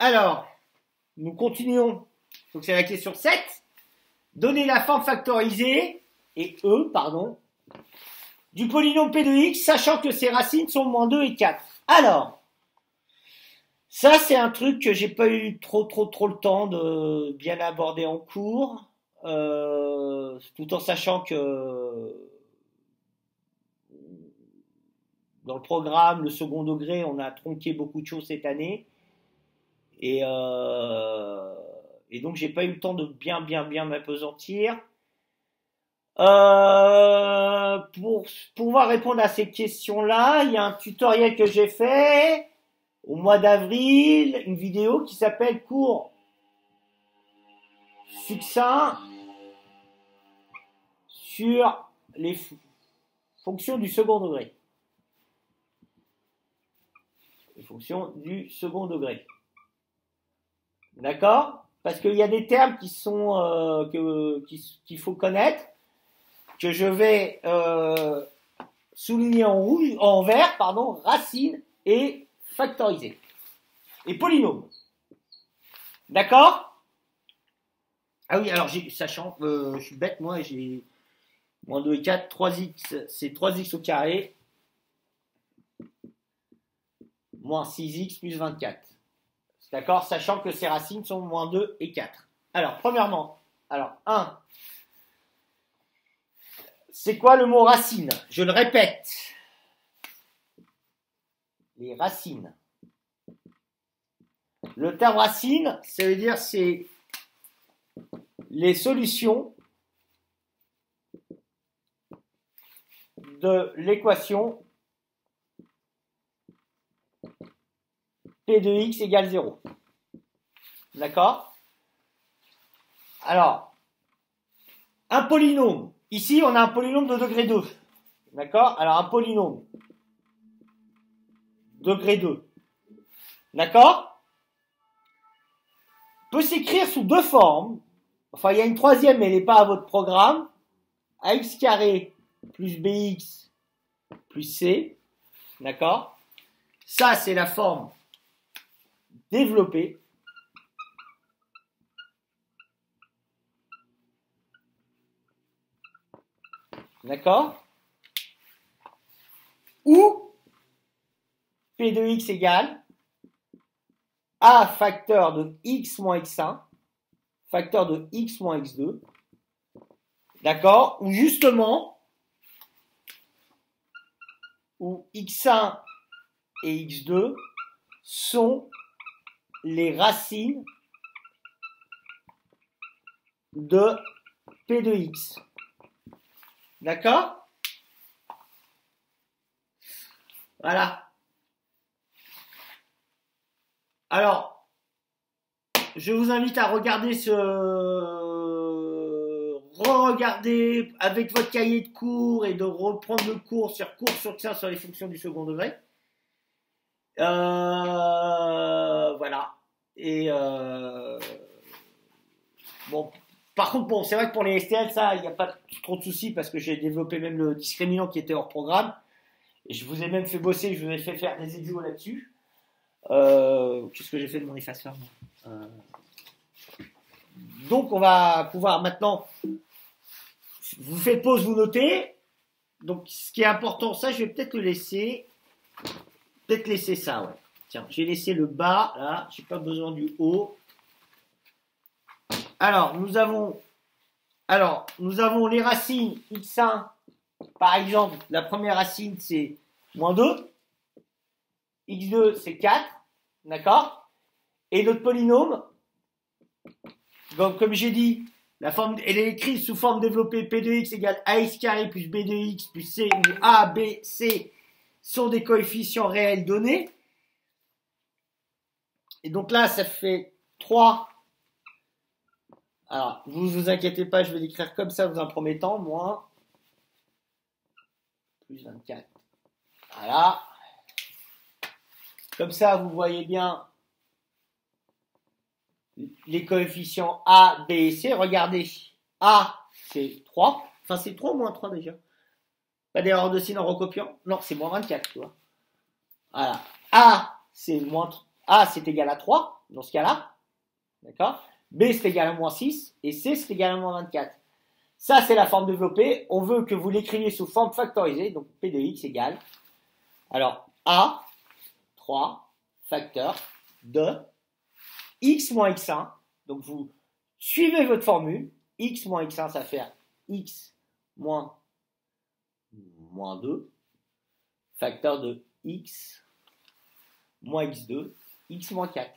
Alors, nous continuons. Donc, c'est la question 7. Donner la forme factorisée, et E, pardon, du polynôme P de X, sachant que ses racines sont moins 2 et 4. Alors, ça, c'est un truc que j'ai pas eu trop le temps de bien aborder en cours, tout en sachant que dans le programme, le second degré, on a tronqué beaucoup de choses cette année. Et donc, j'ai pas eu le temps de bien m'apesantir. Pour pouvoir répondre à ces questions-là, il y a un tutoriel que j'ai fait au mois d'avril, une vidéo qui s'appelle Cours succinct sur les fonctions du second degré. Les fonctions du second degré. D'accord? Parce qu'il y a des termes qui sont qu'il faut connaître, que je vais souligner en rouge, en vert, pardon, racine et factorisé. Et polynôme. D'accord? Ah oui, alors sachant, je suis bête, moi j'ai moins 2 et 4, 3x, c'est 3x au carré, moins 6x plus 24. D'accord? Sachant que ces racines sont moins 2 et 4. Alors, premièrement, 1. C'est quoi le mot racine? Je le répète. Les racines. Le terme racine, ça veut dire c'est les solutions de l'équation P de x égale 0. D'accord? Alors, un polynôme. Ici, on a un polynôme de degré 2. D'accord? Alors, un polynôme degré 2. D'accord? Peut s'écrire sous deux formes. Enfin, il y a une troisième, mais elle n'est pas à votre programme. Ax carré plus bx plus c. D'accord? Ça, c'est la forme développée. D'accord? Ou P de x égale A facteur de x moins x1, facteur de x moins x2. D'accord? Ou justement, où x1 et x2 sont les racines de P de x. D'accord? Voilà. Alors, je vous invite à regarder re-regarder avec votre cahier de cours et de reprendre le cours sur succinct sur les fonctions du second degré. Voilà. Et bon, par contre, bon, c'est vrai que pour les STL, ça, il n'y a pas trop de soucis parce que j'ai développé même le discriminant qui était hors programme. Et je vous ai même fait bosser, je vous ai fait faire des exos là-dessus. Qu'est-ce que j'ai fait de mon effaceur? Donc, on va pouvoir maintenant, vous faites pause, vous notez. Donc, ce qui est important, ça, je vais peut-être le laisser. Peut-être laisser ça, ouais. Tiens, j'ai laissé le bas, là. J'ai pas besoin du haut. Alors, nous avons les racines x1. Par exemple, la première racine, c'est moins 2. x2, c'est 4. D'accord? Et notre polynôme, donc, comme j'ai dit, la forme, elle est écrite sous forme développée P de x égale ax carré plus b de x plus c, où a, b, c sont des coefficients réels donnés. Et donc là, ça fait 3. Alors, vous inquiétez pas, je vais l'écrire comme ça dans un premier temps, moins plus 24. Voilà. Comme ça, vous voyez bien les coefficients A, B et C. Regardez, A, c'est 3. Enfin, c'est 3 ou moins 3 déjà. Pas d'erreur de signe en recopiant. Non, c'est moins 24, tu vois. Voilà. A, c'est moins 3. A, c'est égal à 3, dans ce cas-là. D'accord? B, c'est égal à moins 6. Et C, c'est égal à moins 24. Ça, c'est la forme développée. On veut que vous l'écriviez sous forme factorisée. Donc, P de X égale. Alors, A, 3, facteur de X moins X1. Donc, vous suivez votre formule. X moins X1, ça va faire X moins 2. Facteur de X moins X2. X moins 4.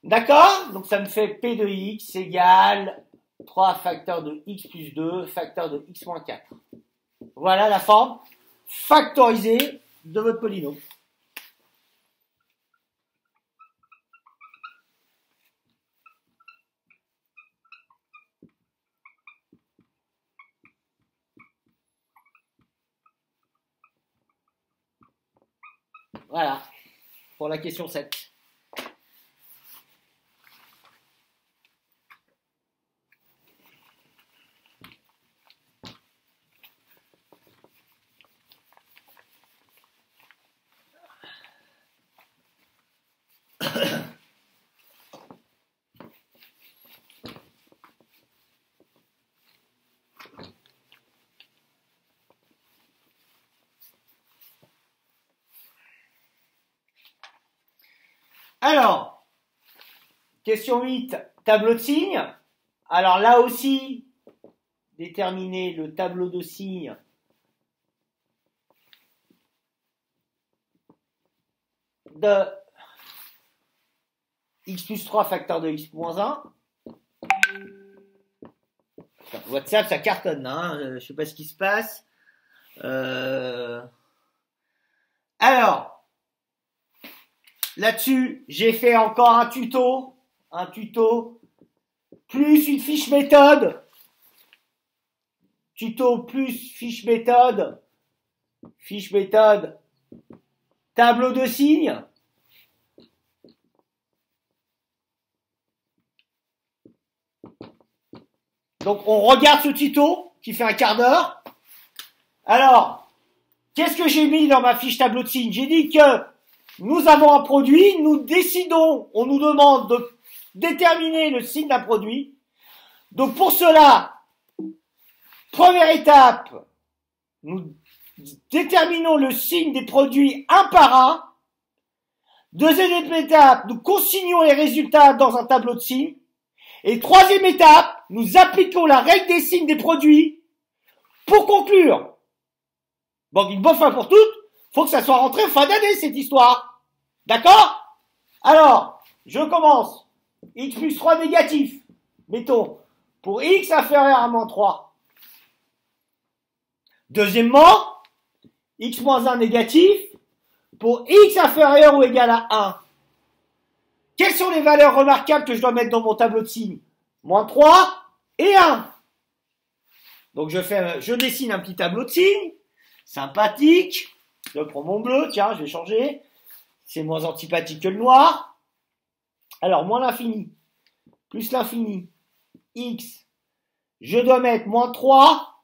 D'accord? Donc, ça me fait P de X égale 3 facteur de X plus 2, facteur de X moins 4. Voilà la forme factorisée de votre polynôme. Voilà, pour la question 7. Alors, question 8, tableau de signes. Alors là aussi, déterminer le tableau de signes de X plus 3 facteur de X moins 1. WhatsApp, ça cartonne, hein, je ne sais pas ce qui se passe. Alors, là-dessus, j'ai fait encore un tuto, plus une fiche méthode, fiche méthode, tableau de signes. Donc, on regarde ce tuto qui fait un quart d'heure. Alors, qu'est-ce que j'ai mis dans ma fiche tableau de signes? J'ai dit que nous avons un produit, nous décidons, on nous demande de déterminer le signe d'un produit. Donc, pour cela, première étape, nous déterminons le signe des produits un par un. Deuxième étape, nous consignons les résultats dans un tableau de signes. Et troisième étape, nous appliquons la règle des signes des produits pour conclure. Bon, une bonne fois pour toutes, faut que ça soit rentré en fin d'année, cette histoire. D'accord? Alors, je commence. X plus 3 négatif. Mettons, pour X inférieur à moins 3. Deuxièmement, X moins 1 négatif. Pour X inférieur ou égal à 1. Quelles sont les valeurs remarquables que je dois mettre dans mon tableau de signes? Moins 3 et 1. Donc je dessine un petit tableau de signes. Sympathique. Je prends mon bleu, tiens, je vais changer. C'est moins antipathique que le noir. Alors, moins l'infini, plus l'infini, x. Je dois mettre moins 3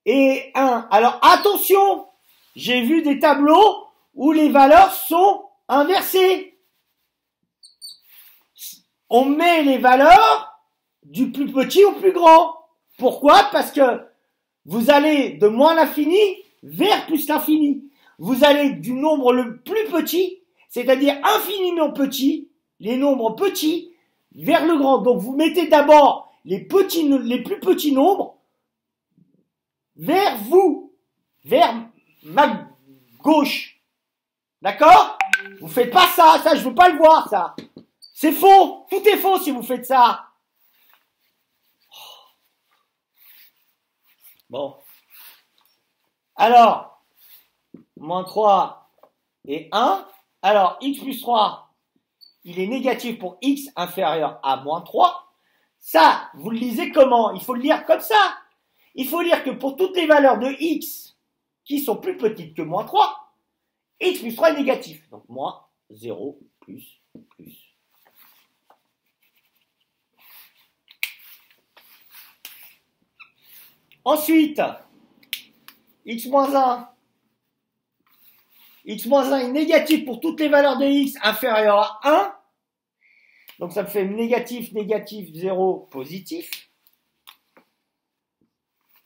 et 1. Alors, attention, j'ai vu des tableaux où les valeurs sont inversées. On met les valeurs du plus petit au plus grand. Pourquoi? Parce que vous allez de moins l'infini vers plus l'infini. Vous allez du nombre le plus petit, c'est-à-dire infiniment petit, les nombres petits, vers le grand. Donc vous mettez d'abord les plus petits nombres vers vous, vers ma gauche. D'accord? Vous faites pas ça, je veux pas le voir, ça. C'est faux, tout est faux si vous faites ça. Bon. Alors, moins 3 et 1. Alors, x plus 3, il est négatif pour x inférieur à moins 3. Ça, vous le lisez comment? Il faut le lire comme ça. Il faut lire que pour toutes les valeurs de x qui sont plus petites que moins 3, x plus 3 est négatif. Donc, moins 0 plus. Ensuite, x moins 1, x moins 1 est négatif pour toutes les valeurs de x inférieures à 1. Donc ça me fait négatif, négatif, 0, positif.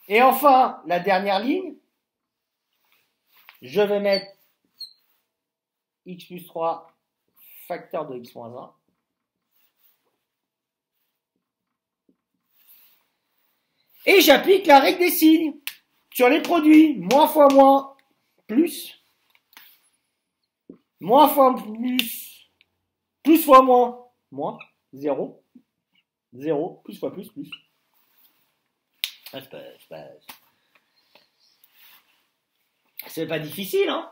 Et enfin, la dernière ligne, je vais mettre x plus 3 facteur de x moins 1. Et j'applique la règle des signes sur les produits. Moins fois moins, plus. Moins fois plus. Plus fois moins, moins. 0. 0. Plus fois plus, plus. C'est pas difficile, hein?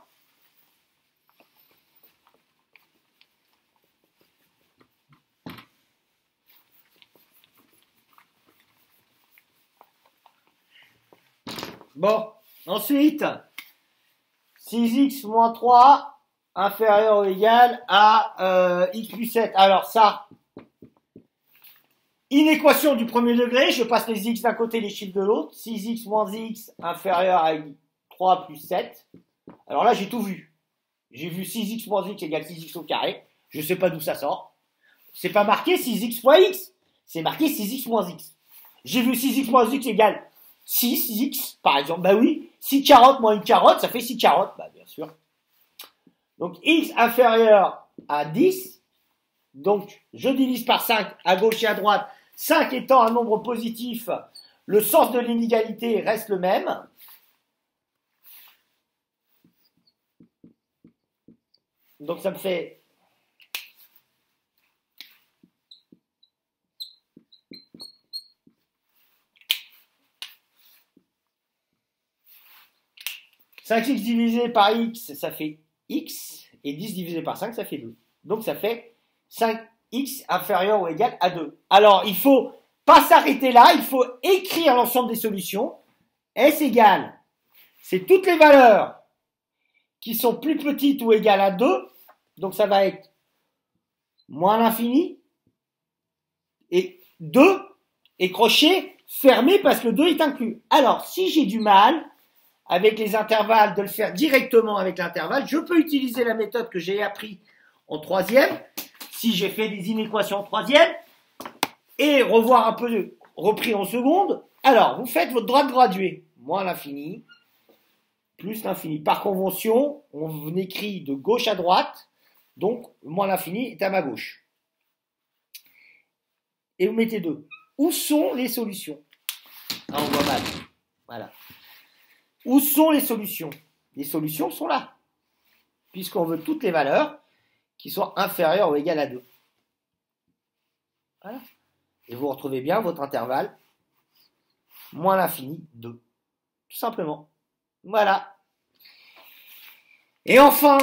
Bon, ensuite, 6x moins 3 inférieur ou égal à x plus 7. Alors ça, inéquation du premier degré, je passe les x d'un côté, les chiffres de l'autre. 6x moins x inférieur à 3 plus 7. Alors là, j'ai tout vu. J'ai vu 6x moins x égale 6x au carré. Je sais pas d'où ça sort. C'est pas marqué 6x fois x. C'est marqué 6x moins x. J'ai vu 6x moins x égale 6x, par exemple. Bah oui, 6 carottes moins une carotte, ça fait 6 carottes. Bah bien sûr. Donc x inférieur à 10. Donc je divise par 5 à gauche et à droite. 5 étant un nombre positif, le sens de l'inégalité reste le même. Donc ça me fait 5x divisé par x, ça fait x, et 10 divisé par 5, ça fait 2. Donc ça fait 5x inférieur ou égal à 2. Alors, il ne faut pas s'arrêter là, il faut écrire l'ensemble des solutions. S égale, c'est toutes les valeurs qui sont plus petites ou égales à 2. Donc ça va être moins l'infini, et 2, et crochet fermé parce que 2 est inclus. Alors, si j'ai du mal avec les intervalles, de le faire directement avec l'intervalle, je peux utiliser la méthode que j'ai appris en troisième, si j'ai fait des inéquations en troisième, et revoir un peu repris en seconde. Alors, vous faites votre droite graduée, moins l'infini, plus l'infini. Par convention, on écrit de gauche à droite, donc moins l'infini est à ma gauche. Et vous mettez 2. Où sont les solutions? Ah, on voit mal. Voilà. Où sont les solutions? Les solutions sont là, puisqu'on veut toutes les valeurs qui sont inférieures ou égales à 2. Voilà. Et vous retrouvez bien votre intervalle, moins l'infini, 2. Tout simplement. Voilà. Et enfin,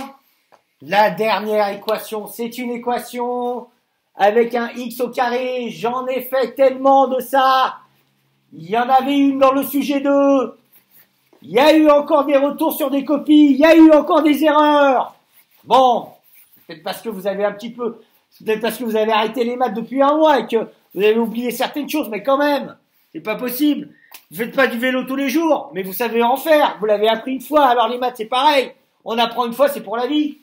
la dernière équation, c'est une équation avec un x au carré. J'en ai fait tellement de ça. Il y en avait une dans le sujet 2. Il y a eu encore des retours sur des copies, il y a eu encore des erreurs. Bon, peut-être parce que vous avez peut-être parce que vous avez arrêté les maths depuis un mois et que vous avez oublié certaines choses, mais quand même, c'est pas possible. Vous faites pas du vélo tous les jours, mais vous savez en faire, vous l'avez appris une fois, alors les maths c'est pareil. On apprend une fois, c'est pour la vie.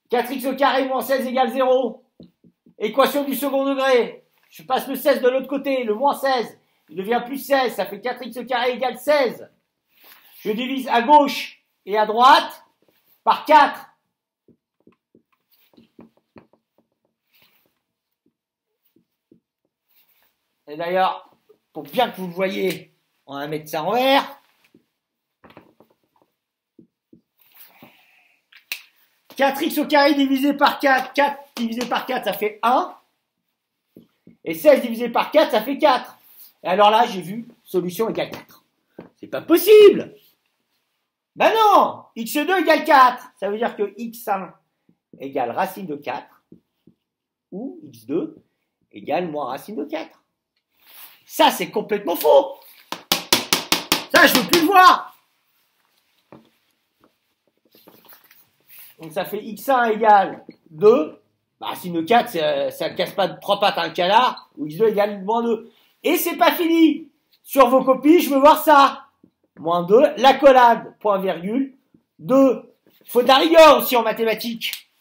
4x au carré moins 16 égale 0. Équation du second degré. Je passe le 16 de l'autre côté, le moins 16. Il devient plus 16, ça fait 4x au carré égale 16. Je divise à gauche et à droite par 4. Et d'ailleurs, pour bien que vous le voyez, on va mettre ça en vert. 4x au carré divisé par 4, 4 divisé par 4, ça fait 1. Et 16 divisé par 4, ça fait 4. Et alors là, j'ai vu solution égale 4. C'est pas possible! Ben non! x2 égale 4. Ça veut dire que x1 égale racine de 4. Ou x2 égale moins racine de 4. Ça, c'est complètement faux! Ça, je veux plus le voir! Donc ça fait x1 égale 2. Bah, racine de 4, ça ne casse pas de 3 pattes à un canard. Ou x2 égale moins 2. Et c'est pas fini! Sur vos copies, je veux voir ça! Moins 2, l'accolade, point virgule, 2, Faut de la rigueur aussi en mathématiques.